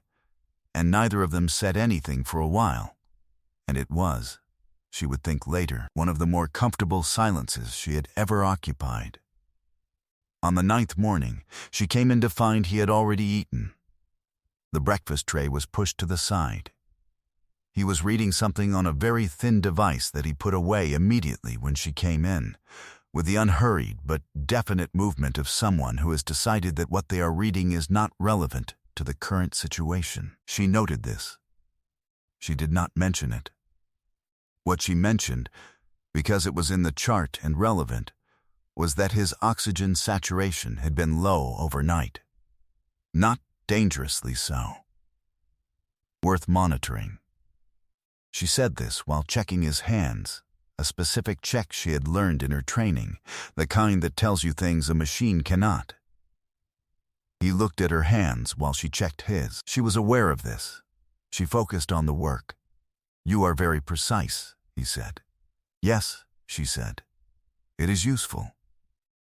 And neither of them said anything for a while. And it was, she would think later, one of the more comfortable silences she had ever occupied. On the 9th morning, she came in to find he had already eaten. The breakfast tray was pushed to the side. He was reading something on a very thin device that he put away immediately when she came in, with the unhurried but definite movement of someone who has decided that what they are reading is not relevant to the current situation. She noted this. She did not mention it. What she mentioned, because it was in the chart and relevant, was that his oxygen saturation had been low overnight. Not dangerously so. Worth monitoring. She said this while checking his hands, a specific check she had learned in her training, the kind that tells you things a machine cannot. He looked at her hands while she checked his. She was aware of this. She focused on the work. "You are very precise," he said. "Yes," she said. "It is useful."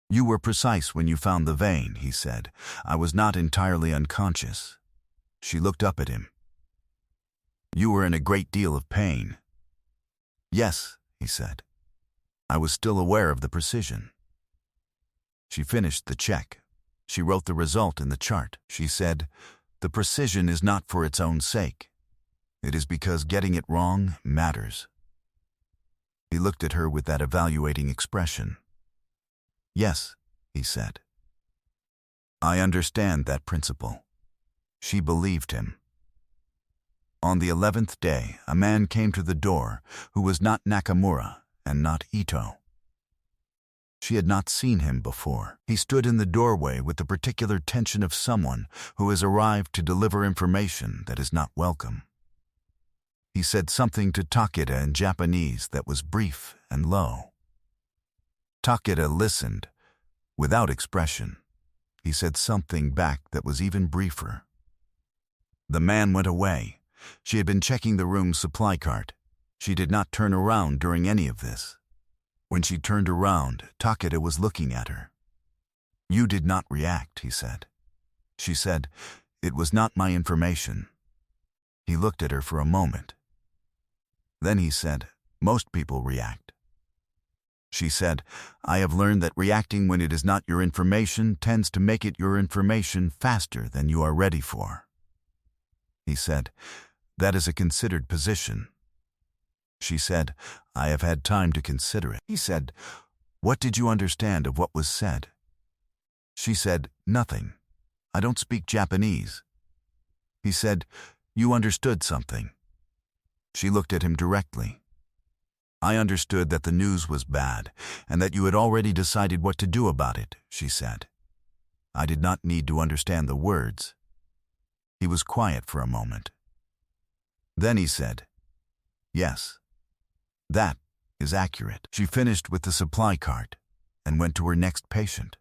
"You were precise when you found the vein," he said. "I was not entirely unconscious." She looked up at him. "You were in a great deal of pain." "Yes," he said. "I was still aware of the precision." She finished the check. She wrote the result in the chart. She said, "The precision is not for its own sake. It is because getting it wrong matters." He looked at her with that evaluating expression. "Yes," he said. "I understand that principle." She believed him. On the 11th day, a man came to the door who was not Nakamura and not Ito. She had not seen him before. He stood in the doorway with the particular tension of someone who has arrived to deliver information that is not welcome. He said something to Takeda in Japanese that was brief and low. Takeda listened, without expression. He said something back that was even briefer. The man went away. She had been checking the room's supply cart. She did not turn around during any of this. When she turned around, Takeda was looking at her. "You did not react," he said. She said, "It was not my information." He looked at her for a moment. Then he said, "Most people react." She said, "I have learned that reacting when it is not your information tends to make it your information faster than you are ready for." He said, "That is a considered position." She said, "I have had time to consider it." He said, "What did you understand of what was said?" She said, "Nothing. I don't speak Japanese." He said, "You understood something." She looked at him directly. "I understood that the news was bad and that you had already decided what to do about it," she said. "I did not need to understand the words." He was quiet for a moment. Then he said, "Yes, that is accurate." She finished with the supply cart and went to her next patient.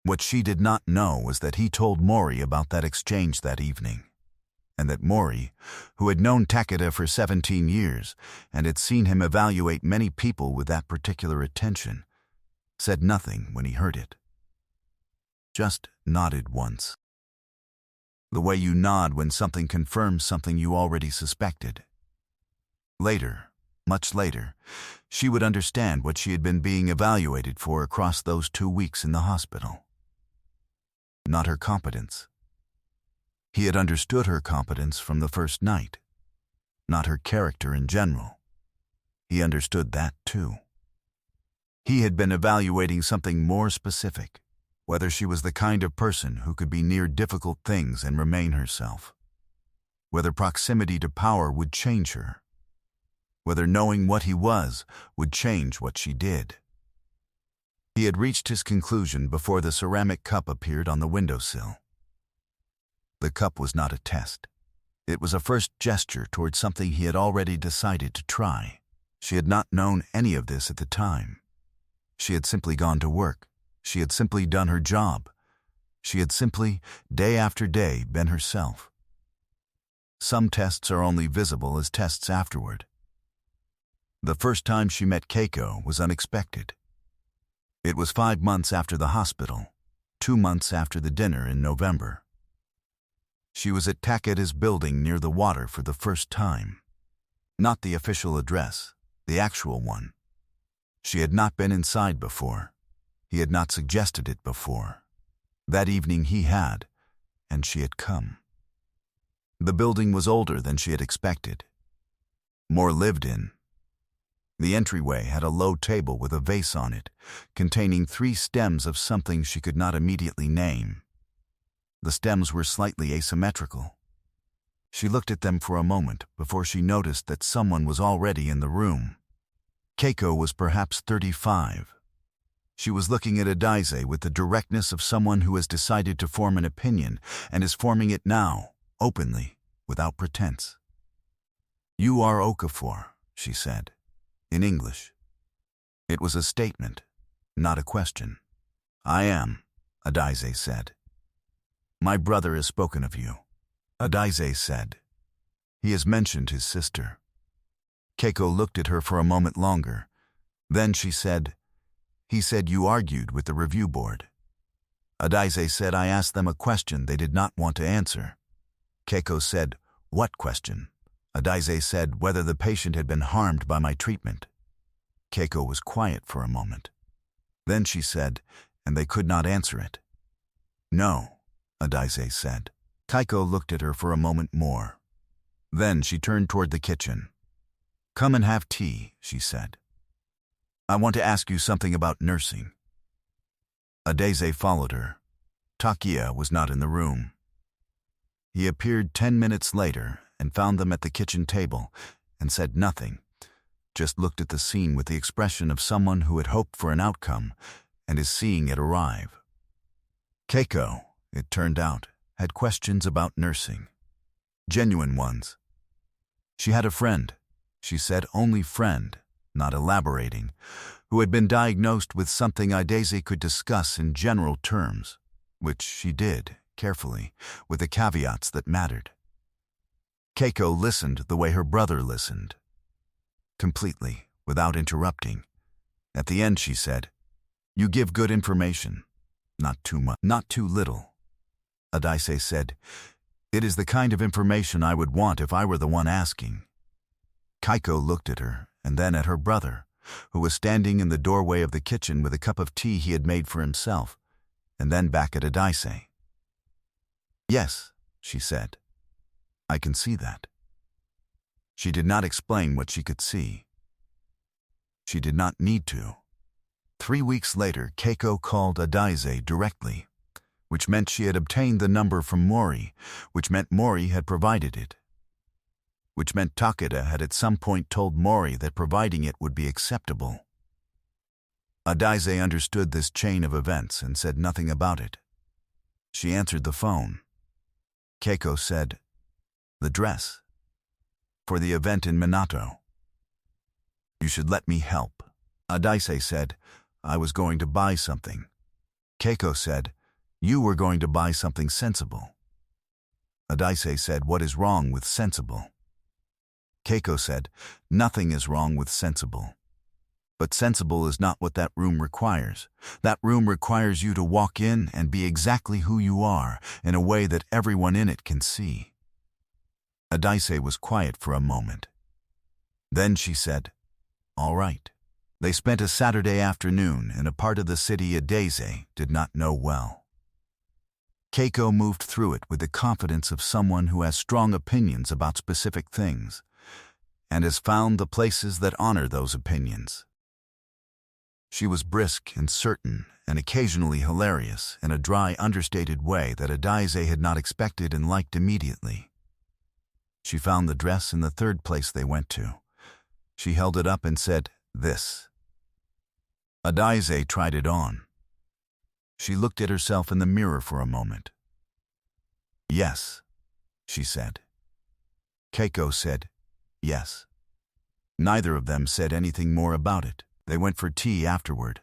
What she did not know was that he told Mori about that exchange that evening, and that Mori, who had known Takeda for 17 years and had seen him evaluate many people with that particular attention, said nothing when he heard it. Just nodded once. The way you nod when something confirms something you already suspected. Later, much later, she would understand what she had been being evaluated for across those 2 weeks in the hospital. Not her competence. He had understood her competence from the first night. Not her character in general. He understood that too. He had been evaluating something more specific, whether she was the kind of person who could be near difficult things and remain herself. Whether proximity to power would change her. Whether knowing what he was would change what she did. He had reached his conclusion before the ceramic cup appeared on the windowsill. The cup was not a test. It was a first gesture toward something he had already decided to try. She had not known any of this at the time. She had simply gone to work. She had simply done her job. She had simply, day after day, been herself. Some tests are only visible as tests afterward. The first time she met Keiko was unexpected. It was 5 months after the hospital, 2 months after the dinner in November. She was at Takeda's building near the water for the first time. Not the official address, the actual one. She had not been inside before. He had not suggested it before. That evening he had, and she had come. The building was older than she had expected. More lived in. The entryway had a low table with a vase on it, containing 3 stems of something she could not immediately name. The stems were slightly asymmetrical. She looked at them for a moment before she noticed that someone was already in the room. Keiko was perhaps 35. She was looking at Adaise with the directness of someone who has decided to form an opinion and is forming it now, openly, without pretense. "You are Okafor," she said, in English. It was a statement, not a question. "I am," Adaise said. "My brother has spoken of you," Adaise said. "He has mentioned his sister." Keiko looked at her for a moment longer. Then she said, "He said you argued with the review board." Adaise said, "I asked them a question they did not want to answer." Keiko said, "What question?" Adaise said whether the patient had been harmed by my treatment. Keiko was quiet for a moment. Then she said, and they could not answer it. "No," Adaise said. Keiko looked at her for a moment more. Then she turned toward the kitchen. "Come and have tea," she said. "I want to ask you something about nursing." Adaise followed her. Takia was not in the room. He appeared 10 minutes later and found them at the kitchen table and said nothing, just looked at the scene with the expression of someone who had hoped for an outcome and is seeing it arrive. Keiko, it turned out, had questions about nursing. Genuine ones. She had a friend, she said only friend, not elaborating, who had been diagnosed with something Adaise could discuss in general terms, which she did, carefully, with the caveats that mattered. Keiko listened the way her brother listened. Completely, without interrupting. At the end she said, "You give good information. Not too much, not too little." Adaise said, "It is the kind of information I would want if I were the one asking." Keiko looked at her, and then at her brother, who was standing in the doorway of the kitchen with a cup of tea he had made for himself, and then back at Adaise. "Yes," she said. "I can see that." She did not explain what she could see. She did not need to. 3 weeks later, Keiko called Adaise directly, which meant she had obtained the number from Mori, which meant Mori had provided it, which meant Takeda had at some point told Mori that providing it would be acceptable. Adaise understood this chain of events and said nothing about it. She answered the phone. Keiko said, "The dress. For the event in Minato. You should let me help." Adaise said, "I was going to buy something." Keiko said, "You were going to buy something sensible." Adaise said, "What is wrong with sensible?" Keiko said, "Nothing is wrong with sensible." But sensible is not what that room requires. That room requires you to walk in and be exactly who you are in a way that everyone in it can see. Adaise was quiet for a moment. Then she said, "All right." They spent a Saturday afternoon in a part of the city Adaise did not know well. Keiko moved through it with the confidence of someone who has strong opinions about specific things and has found the places that honor those opinions. She was brisk and certain and occasionally hilarious in a dry, understated way that Adaise had not expected and liked immediately. She found the dress in the third place they went to. She held it up and said, "This." Adaise tried it on. She looked at herself in the mirror for a moment. "Yes," she said. Keiko said, "Yes." Neither of them said anything more about it. They went for tea afterward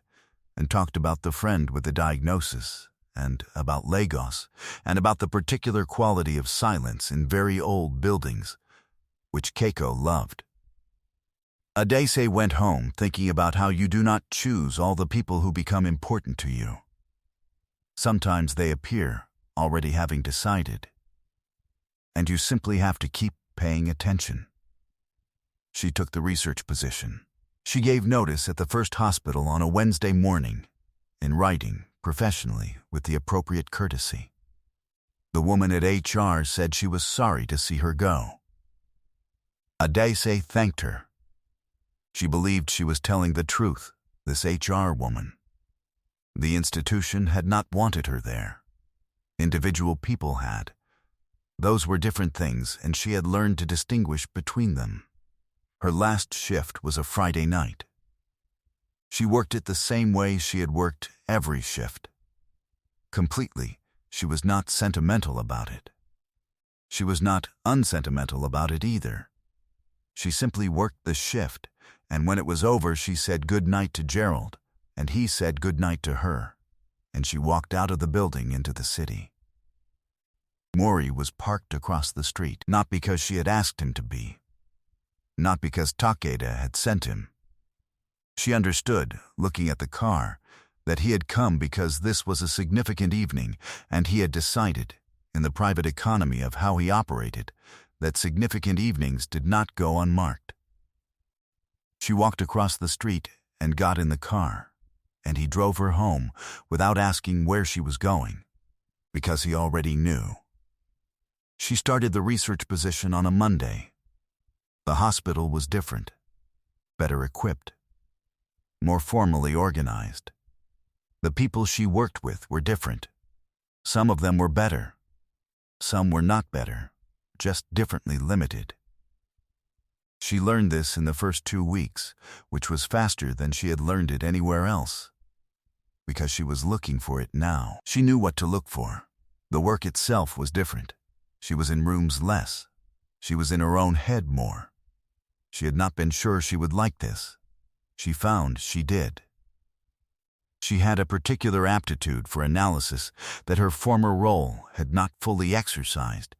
and talked about the friend with the diagnosis and about Lagos and about the particular quality of silence in very old buildings, which Keiko loved. Adaise went home thinking about how you do not choose all the people who become important to you. Sometimes they appear, already having decided, and you simply have to keep paying attention. She took the research position. She gave notice at the first hospital on a Wednesday morning, in writing, professionally, with the appropriate courtesy. The woman at HR said she was sorry to see her go. Adaise thanked her. She believed she was telling the truth, this HR woman. The institution had not wanted her there. Individual people had. Those were different things, and she had learned to distinguish between them. Her last shift was a Friday night. She worked it the same way she had worked every shift. Completely, she was not sentimental about it. She was not unsentimental about it either. She simply worked the shift, and when it was over she said good night to Gerald, and he said good night to her, and she walked out of the building into the city. Mori was parked across the street, not because she had asked him to be, not because Takeda had sent him. She understood, looking at the car, that he had come because this was a significant evening, and he had decided, in the private economy of how he operated, that significant evenings did not go unmarked. She walked across the street and got in the car, and he drove her home without asking where she was going, because he already knew. She started the research position on a Monday. The hospital was different, better equipped, more formally organized. The people she worked with were different. Some of them were better. Some were not better, just differently limited. She learned this in the first 2 weeks, which was faster than she had learned it anywhere else, because she was looking for it now. She knew what to look for. The work itself was different. She was in rooms less. She was in her own head more. She had not been sure she would like this. She found she did. She had a particular aptitude for analysis that her former role had not fully exercised,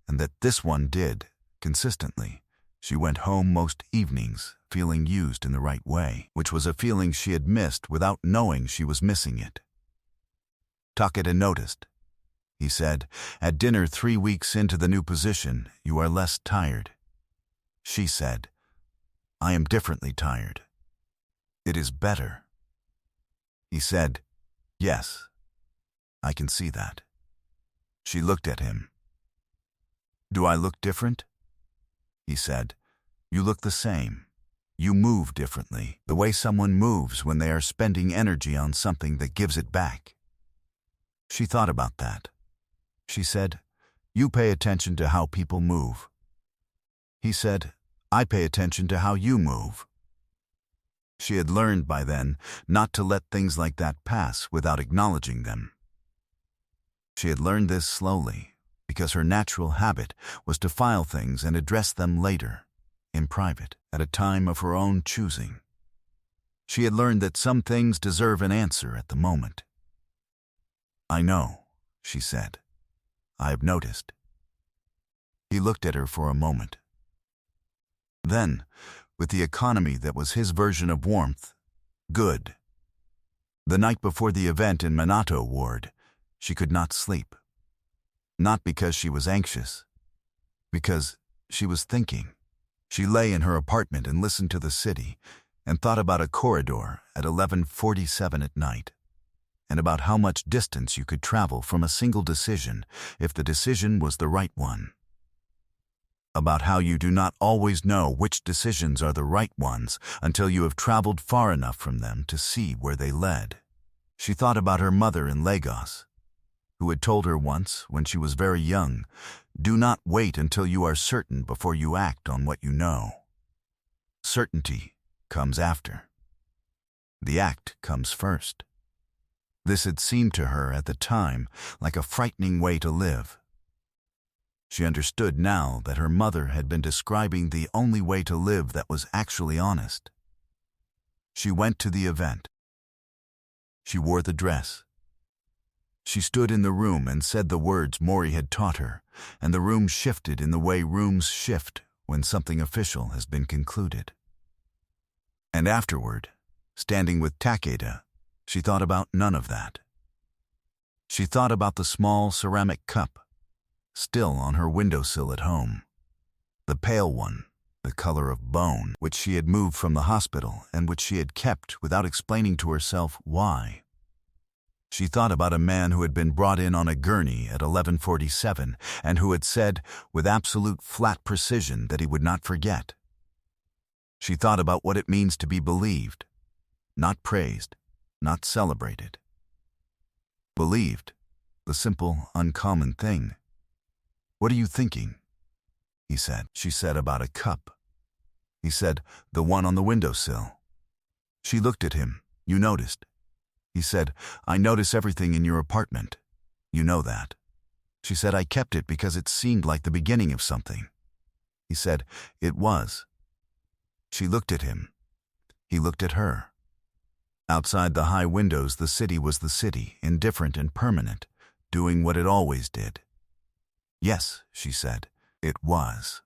and that this one did, consistently. She went home most evenings, feeling used in the right way, which was a feeling she had missed without knowing she was missing it. Takeda noticed. He said, "At dinner 3 weeks into the new position, you are less tired." She said, "I am differently tired. It is better." He said, "Yes, I can see that." She looked at him. "Do I look different?" He said, "You look the same. You move differently, the way someone moves when they are spending energy on something that gives it back." She thought about that. She said, "You pay attention to how people move." He said, "I pay attention to how you move." She had learned by then not to let things like that pass without acknowledging them. She had learned this slowly, because her natural habit was to file things and address them later, in private, at a time of her own choosing. She had learned that some things deserve an answer at the moment. "I know," she said. "I have noticed." He looked at her for a moment. Then, with the economy that was his version of warmth, Good. The night before the event in Minato Ward, she could not sleep. Not because she was anxious, because she was thinking. She lay in her apartment and listened to the city and thought about a corridor at 11:47 at night, and about how much distance you could travel from a single decision if the decision was the right one. About how you do not always know which decisions are the right ones until you have traveled far enough from them to see where they led. She thought about her mother in Lagos, who had told her once, when she was very young, "Do not wait until you are certain before you act on what you know. Certainty comes after. The act comes first." This had seemed to her at the time like a frightening way to live. She understood now that her mother had been describing the only way to live that was actually honest. She went to the event. She wore the dress. She stood in the room and said the words Mori had taught her, and the room shifted in the way rooms shift when something official has been concluded. And afterward, standing with Takeda, she thought about none of that. She thought about the small ceramic cup, still on her windowsill at home. The pale one, the color of bone, which she had moved from the hospital and which she had kept without explaining to herself why. She thought about a man who had been brought in on a gurney at 11:47 and who had said with absolute flat precision that he would not forget. She thought about what it means to be believed, not praised, not celebrated. Believed, the simple, uncommon thing. "What are you thinking?" he said. She said about a cup. He said, "The one on the windowsill." She looked at him. "You noticed." He said, "I notice everything in your apartment. You know that." She said, "I kept it because it seemed like the beginning of something." He said, "It was." She looked at him. He looked at her. Outside the high windows, the city was the city, indifferent and permanent, doing what it always did. "Yes," she said, "it was."